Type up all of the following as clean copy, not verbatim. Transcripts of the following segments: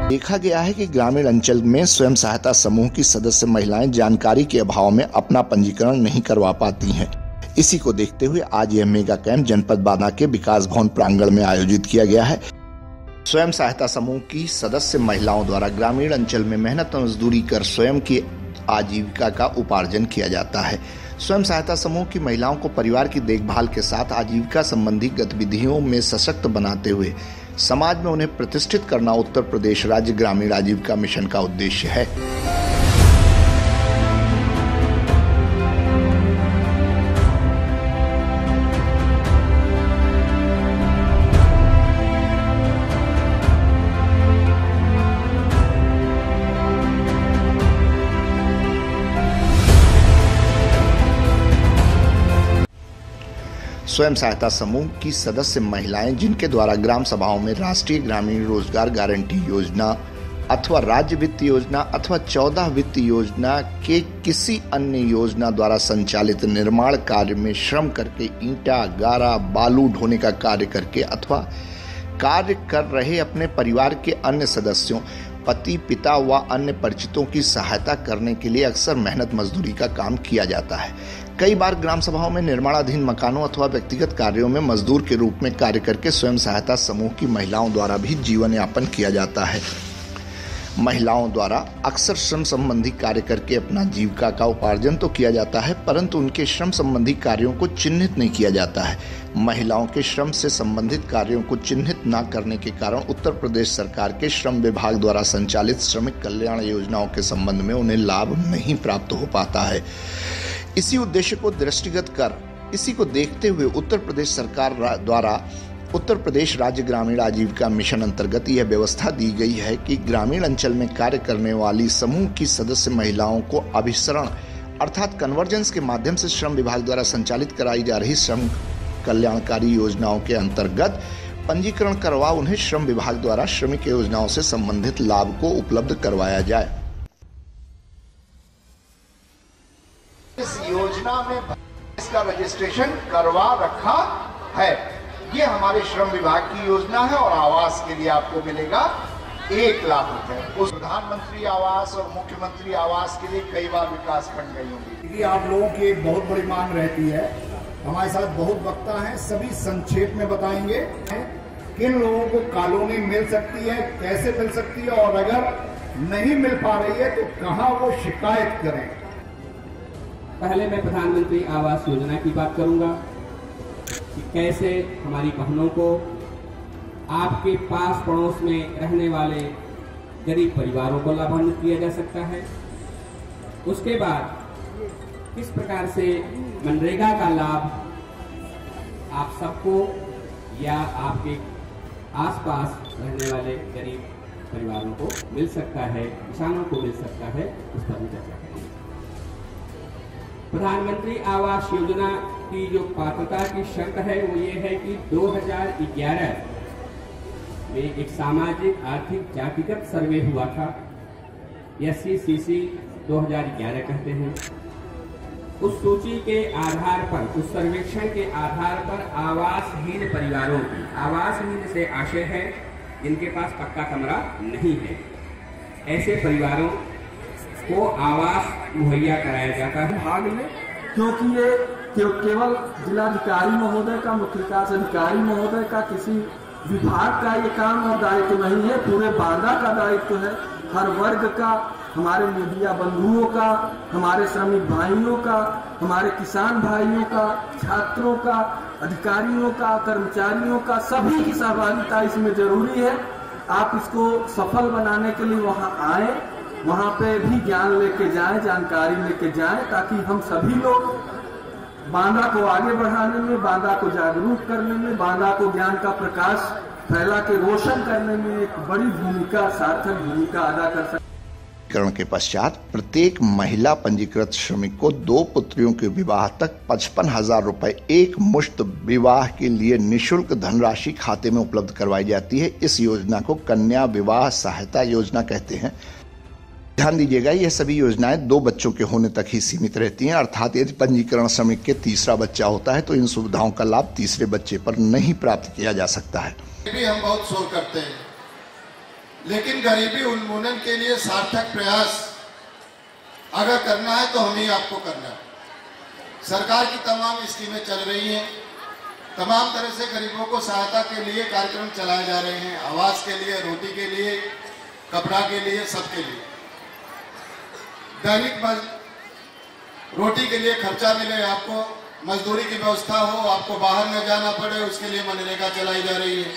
देखा गया है कि ग्रामीण अंचल में स्वयं सहायता समूह की सदस्य महिलाएं जानकारी के अभाव में अपना पंजीकरण नहीं करवा पाती हैं। इसी को देखते हुए आज यह मेगा कैंप जनपद बांदा के विकास भवन प्रांगण में आयोजित किया गया है। स्वयं सहायता समूह की सदस्य महिलाओं द्वारा ग्रामीण अंचल में मेहनत मजदूरी कर स्वयं की आजीविका का उपार्जन किया जाता है। स्वयं सहायता समूह की महिलाओं को परिवार की देखभाल के साथ आजीविका संबंधी गतिविधियों में सशक्त बनाते हुए समाज में उन्हें प्रतिष्ठित करना उत्तर प्रदेश राज्य ग्रामीण आजीविका मिशन का उद्देश्य है। स्वयं सहायता समूह की सदस्य महिलाएं जिनके द्वारा ग्राम सभाओं में राष्ट्रीय ग्रामीण रोजगार गारंटी योजना अथवा राज्य वित्त योजना अथवा 14 वित्त योजना के किसी अन्य योजना द्वारा संचालित निर्माण कार्य में श्रम करके ईंटा, गारा, बालू ढोने का कार्य करके अथवा कार्य कर रहे अपने परिवार के अन्य सदस्यों, पति, पिता व अन्य परिचितों की सहायता करने के लिए अक्सर मेहनत मजदूरी का काम किया जाता है। कई बार ग्राम सभाओं में निर्माणाधीन मकानों अथवा व्यक्तिगत कार्यों में मजदूर के रूप में कार्य करके स्वयं सहायता समूह की महिलाओं द्वारा भी जीवन यापन किया जाता है। महिलाओं द्वारा अक्सर श्रम संबंधी कार्य करके अपना जीविका का उपार्जन तो किया जाता है, परंतु उनके श्रम संबंधी कार्यों को चिन्हित नहीं किया जाता है। महिलाओं के श्रम से संबंधित कार्यों को चिन्हित न करने के कारण उत्तर प्रदेश सरकार के श्रम विभाग द्वारा संचालित श्रमिक कल्याण योजनाओं के संबंध में उन्हें लाभ नहीं प्राप्त हो पाता है। इसी उद्देश्य को दृष्टिगत कर इसी को देखते हुए उत्तर प्रदेश सरकार द्वारा उत्तर प्रदेश राज्य ग्रामीण आजीविका मिशन अंतर्गत यह व्यवस्था दी गई है कि ग्रामीण अंचल में कार्य करने वाली समूह की सदस्य महिलाओं को अभिसरण अर्थात कन्वर्जेंस के माध्यम से श्रम विभाग द्वारा संचालित कराई जा रही श्रम कल्याणकारी योजनाओं के अंतर्गत पंजीकरण करवा उन्हें श्रम विभाग द्वारा श्रमिक योजनाओं से संबंधित लाभ को उपलब्ध करवाया जाए। इस योजना में इसका रजिस्ट्रेशन करवा रखा है। ये हमारे श्रम विभाग की योजना है और आवास के लिए आपको मिलेगा 1 लाख रुपए। उस प्रधानमंत्री आवास और मुख्यमंत्री आवास के लिए कई बार विकास खंड गई होंगी। आप लोगों की एक बहुत बड़ी मांग रहती है। हमारे साथ बहुत वक्ता हैं, सभी संक्षेप में बताएंगे किन लोगों को कॉलोनी मिल सकती है, कैसे मिल सकती है और अगर नहीं मिल पा रही है तो कहां वो शिकायत करें। पहले मैं प्रधानमंत्री आवास योजना की बात करूंगा कि कैसे हमारी बहनों को आपके पास पड़ोस में रहने वाले गरीब परिवारों को लाभान्वित किया जा सकता है। उसके बाद किस प्रकार से मनरेगा का लाभ आप सबको या आपके आसपास रहने वाले गरीब परिवारों को मिल सकता है, किसानों को मिल सकता है, उस पर भी चर्चा करेंगे। प्रधानमंत्री आवास योजना की जो पात्रता की शर्त है वो ये है कि 2011 में एक सामाजिक आर्थिक जातिगत सर्वे हुआ था, SCCC 2011 कहते हैं। उस सूची के आधार पर, उस सर्वेक्षण के आधार पर आवासहीन परिवारों की, आवासहीन से आशय है जिनके पास पक्का कमरा नहीं है, ऐसे परिवारों को आवास मुहैया कराया जाता है भाग में, क्योंकि ये केवल जिलाधिकारी महोदय का, मुख्य विकास अधिकारी महोदय का, किसी विभाग का ये काम और दायित्व नहीं है, पूरे बांदा का दायित्व है। हर वर्ग का, हमारे मीडिया बंधुओं का, हमारे श्रमिक भाइयों का, हमारे किसान भाइयों का, छात्रों का, अधिकारियों का, कर्मचारियों का, सभी की सहभागिता इसमें जरूरी है। आप इसको सफल बनाने के लिए वहाँ आए, वहाँ पे भी ज्ञान लेके जाएं, जानकारी लेके जाएं, ताकि हम सभी लोग बांदा को आगे बढ़ाने में, बांदा को जागरूक करने में, बांदा को ज्ञान का प्रकाश फैला के रोशन करने में एक बड़ी भूमिका, सार्थक भूमिका अदा कर सकते। पंजीकरण के पश्चात प्रत्येक महिला पंजीकृत श्रमिक को 2 पुत्रियों के विवाह तक 55,000 रुपए एक मुश्त विवाह के लिए निःशुल्क धनराशि खाते में उपलब्ध करवाई जाती है। इस योजना को कन्या विवाह सहायता योजना कहते हैं। ध्यान दीजिएगा, यह सभी योजनाएं 2 बच्चों के होने तक ही सीमित रहती हैं, अर्थात यदि पंजीकरण श्रमिक के तीसरा बच्चा होता है तो इन सुविधाओं का लाभ तीसरे बच्चे पर नहीं प्राप्त किया जा सकता है। भी हम बहुत शोर करते हैं, लेकिन गरीबी उन्मूलन के लिए सार्थक प्रयास अगर करना है तो हमें आपको करना है। सरकार की तमाम स्कीमें चल रही हैं, तमाम तरह से गरीबों को सहायता के लिए कार्यक्रम चलाए जा रहे हैं, आवास के लिए, रोटी के लिए, कपड़ा के लिए, सबके लिए। दैनिक रोटी के लिए खर्चा मिले, आपको मजदूरी की व्यवस्था हो, आपको बाहर न जाना पड़े, उसके लिए मनरेगा चलाई जा रही है।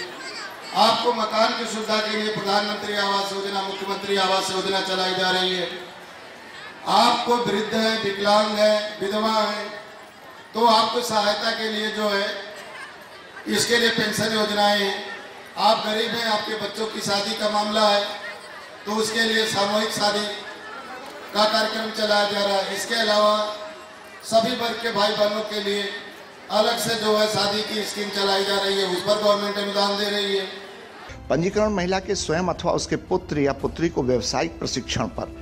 आपको मकान की सुविधा के लिए प्रधानमंत्री आवास योजना, मुख्यमंत्री आवास योजना चलाई जा रही है। आपको वृद्ध है, विकलांग है, विधवा है, तो आपको सहायता के लिए जो है इसके लिए पेंशन योजनाएं हैं। आप गरीब हैं, आपके बच्चों की शादी का मामला है तो उसके लिए सामूहिक शादी का कार्यक्रम चलाया जा रहा है। इसके अलावा सभी वर्ग के भाई बहनों के लिए अलग से जो है शादी की स्कीम चलाई जा रही है, उस पर गवर्नमेंट अनुदान दे रही है। पंजीकरण महिला के स्वयं अथवा उसके पुत्र या पुत्री को व्यावसायिक प्रशिक्षण पर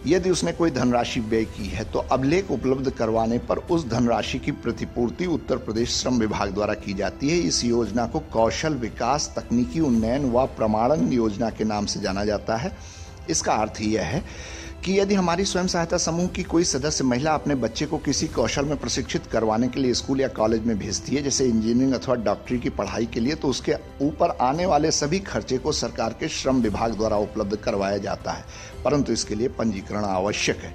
यदि उसने कोई धनराशि व्यय की है तो अभिलेख उपलब्ध करवाने पर उस धनराशि की प्रतिपूर्ति उत्तर प्रदेश श्रम विभाग द्वारा की जाती है। इस योजना को कौशल विकास, तकनीकी उन्नयन व प्रमाणन योजना के नाम से जाना जाता है। इसका अर्थ यह है कि यदि हमारी स्वयं सहायता समूह की कोई सदस्य महिला अपने बच्चे को किसी कौशल में प्रशिक्षित करवाने के लिए स्कूल या कॉलेज में भेजती है, जैसे इंजीनियरिंग अथवा डॉक्टरी की पढ़ाई के लिए, तो उसके ऊपर आने वाले सभी खर्चे को सरकार के श्रम विभाग द्वारा उपलब्ध करवाया जाता है, परंतु इसके लिए पंजीकरण आवश्यक है।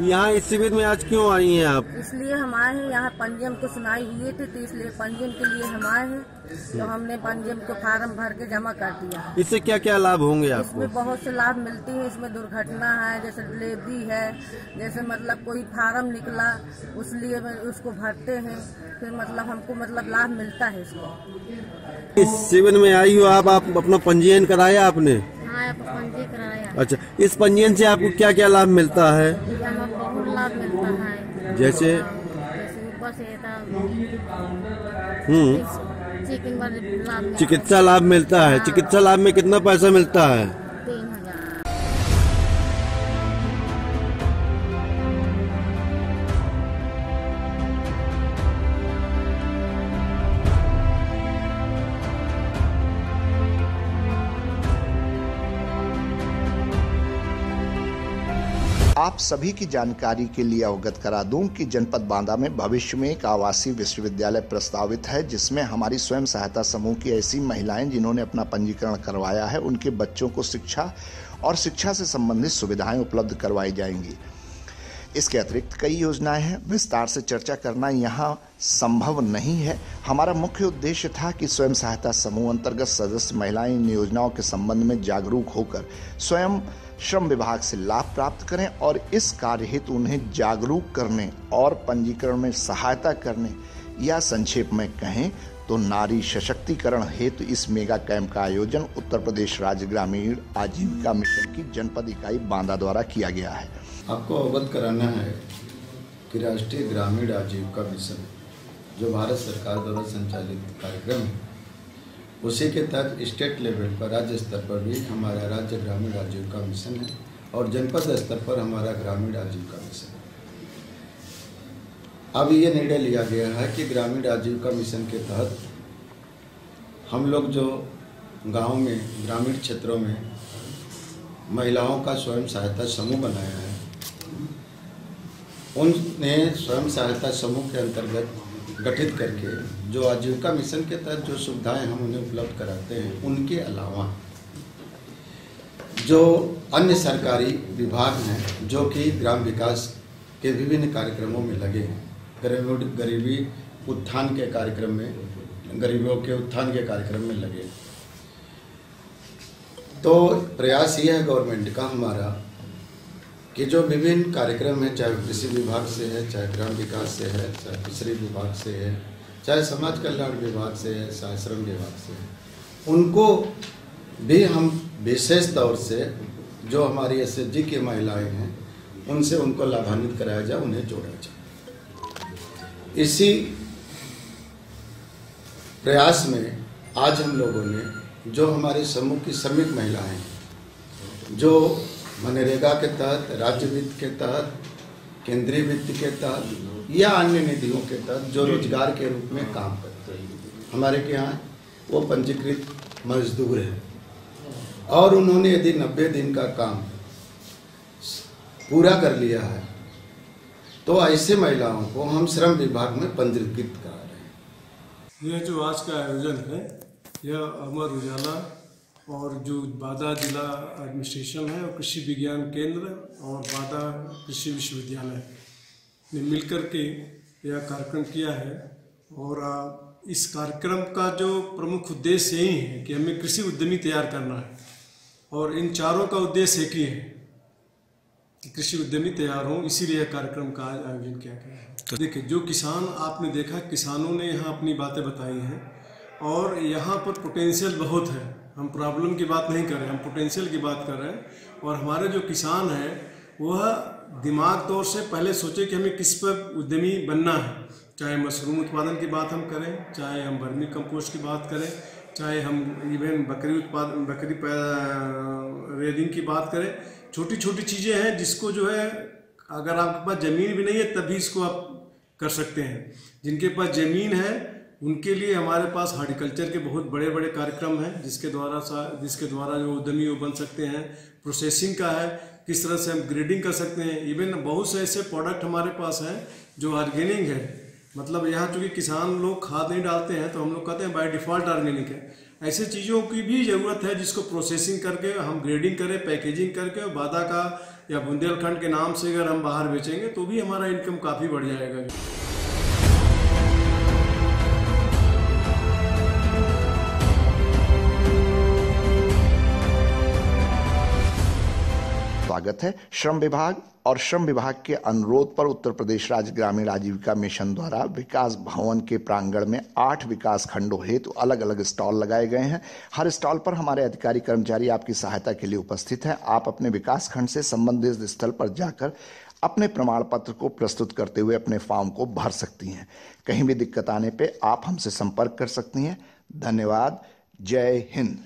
यहाँ इस शिविर में आज क्यों आई हैं आप? इसलिए हम आए हैं, यहाँ पंजीयन को सुनाई हुई थी तो इसलिए पंजीयन के लिए हम आए हैं। तो हमने पंजीयन को फार्म भर के जमा कर दिया। इससे क्या क्या लाभ होंगे आपको? इसमें बहुत से लाभ मिलती हैं। इसमें दुर्घटना है, जैसे डिलीवरी है, जैसे मतलब कोई फार्म निकला उसलिए उसको भरते हैं, फिर मतलब हमको मतलब लाभ मिलता है इसको। इस शिविर में आई हो आप अपना पंजीयन कराया आपने? हाँ, पंजीयन कराया। अच्छा, इस पंजीयन से आपको क्या क्या लाभ मिलता है? बहुत लाभ मिलता है। जैसे ऊपर से चिकित्सा लाभ मिलता है। चिकित्सा लाभ में कितना पैसा मिलता है? 3000। आप सभी की जानकारी के लिए अवगत करा दूं कि जनपद बांदा में भविष्य में एक आवासीय विश्वविद्यालय प्रस्तावित है, जिसमें हमारी स्वयं सहायता समूह की ऐसी महिलाएं जिन्होंने अपना पंजीकरण करवाया है, उनके बच्चों को शिक्षा और शिक्षा से संबंधित सुविधाएं उपलब्ध करवाई जाएंगी। इसके अतिरिक्त कई योजनाएं हैं, विस्तार से चर्चा करना यहाँ संभव नहीं है। हमारा मुख्य उद्देश्य था कि स्वयं सहायता समूह अंतर्गत सदस्य महिलाएं इन योजनाओं के संबंध में जागरूक होकर स्वयं श्रम विभाग से लाभ प्राप्त करें और इस कार्य हेतु उन्हें जागरूक करने और पंजीकरण में सहायता करने, या संक्षेप में कहें तो नारी सशक्तिकरण हेतु इस मेगा कैंप का आयोजन उत्तर प्रदेश राज्य ग्रामीण आजीविका मिशन की जनपद इकाई बांदा द्वारा किया गया है। आपको अवगत कराना है कि राष्ट्रीय ग्रामीण आजीविका मिशन जो भारत सरकार द्वारा संचालित कार्यक्रम है, उसी के तहत स्टेट लेवल पर, राज्य स्तर पर भी हमारा राज्य ग्रामीण आजीविका मिशन है और जनपद स्तर पर हमारा ग्रामीण आजीविका मिशन है। अब ये निर्णय लिया गया है कि ग्रामीण आजीविका मिशन के तहत हम लोग जो गांव में, ग्रामीण क्षेत्रों में महिलाओं का स्वयं सहायता समूह बनाया है, उन्हें स्वयं सहायता समूह के अंतर्गत गठित करके जो आजीविका मिशन के तहत जो सुविधाएं हम उन्हें उपलब्ध कराते हैं, उनके अलावा जो अन्य सरकारी विभाग हैं जो कि ग्राम विकास के विभिन्न कार्यक्रमों में लगे हैं, गरीबी उत्थान के कार्यक्रम में, गरीबों के उत्थान के कार्यक्रम में लगे, तो प्रयास ये है गवर्नमेंट का हमारा कि जो विभिन्न कार्यक्रम है, चाहे कृषि विभाग से है, चाहे ग्राम विकास से है, चाहे फिशरी विभाग से है, चाहे समाज कल्याण विभाग से है, चाहे श्रम विभाग से है, उनको भी हम विशेष तौर से जो हमारी SHG की महिलाएं हैं उनसे उनको लाभान्वित कराया जाए, उन्हें जोड़ा जाए। इसी प्रयास में आज हम लोगों ने जो हमारे समूह की श्रमिक महिलाएं हैं, जो मनरेगा के तहत, राज्य वित्त के तहत, केंद्रीय वित्त के तहत या अन्य निधियों के तहत जो रोजगार के रूप में काम करते हैं, हमारे के यहाँ वो पंजीकृत मजदूर हैं और उन्होंने यदि 90 दिन का काम पूरा कर लिया है तो ऐसे महिलाओं को हम श्रम विभाग में पंजीकृत करा रहे हैं। यह जो आज का आयोजन है, यह अमर उजाला और जो बादा जिला एडमिनिस्ट्रेशन है और कृषि विज्ञान केंद्र और बादा कृषि विश्वविद्यालय ने मिलकर के यह कार्यक्रम किया है। और इस कार्यक्रम का जो प्रमुख उद्देश्य यही है कि हमें कृषि उद्यमी तैयार करना है और इन चारों का उद्देश्य एक ही है कि कृषि उद्यमी तैयार हों, इसीलिए कार्यक्रम का आयोजन किया गया है। तो देखिए, जो किसान आपने देखा, किसानों ने यहाँ अपनी बातें बताई हैं और यहाँ पर पोटेंशियल बहुत है। हम प्रॉब्लम की बात नहीं कर रहे हैं, हम पोटेंशियल की बात कर रहे हैं। और हमारे जो किसान हैं वह दिमाग तौर से पहले सोचे कि हमें किस पर उद्यमी बनना है, चाहे मशरूम उत्पादन की बात हम करें, चाहे हम वर्मी कंपोस्ट की बात करें, चाहे हम इवन बकरी रेयरिंग की बात करें। छोटी छोटी चीज़ें हैं जिसको जो है अगर आपके पास ज़मीन भी नहीं है तभी इसको आप कर सकते हैं। जिनके पास ज़मीन है उनके लिए हमारे पास हॉर्टिकल्चर के बहुत बड़े बड़े कार्यक्रम हैं जिसके द्वारा जो उद्यमी वो बन सकते हैं। प्रोसेसिंग का है, किस तरह से हम ग्रेडिंग कर सकते हैं। इवन बहुत से ऐसे प्रोडक्ट हमारे पास हैं जो ऑर्गेनिक है, मतलब यहाँ चूँकि किसान लोग खाद नहीं डालते हैं तो हम लोग कहते हैं बाय डिफ़ॉल्ट ऑर्गेनिक है। ऐसे चीज़ों की भी ज़रूरत है जिसको प्रोसेसिंग करके हम ग्रेडिंग करें, पैकेजिंग करके और बादा का या बुंदेलखंड के नाम से अगर हम बाहर बेचेंगे तो भी हमारा इनकम काफ़ी बढ़ जाएगा। स्वागत है। श्रम विभाग और श्रम विभाग के अनुरोध पर उत्तर प्रदेश राज्य ग्रामीण आजीविका मिशन द्वारा विकास भवन के प्रांगण में 8 विकास खंडों हेतु अलग अलग स्टॉल लगाए गए हैं। हर स्टॉल पर हमारे अधिकारी कर्मचारी आपकी सहायता के लिए उपस्थित हैं। आप अपने विकास खंड से संबंधित स्थल पर जाकर अपने प्रमाण पत्र को प्रस्तुत करते हुए अपने फॉर्म को भर सकती हैं। कहीं भी दिक्कत आने पर आप हमसे संपर्क कर सकती हैं। धन्यवाद। जय हिंद।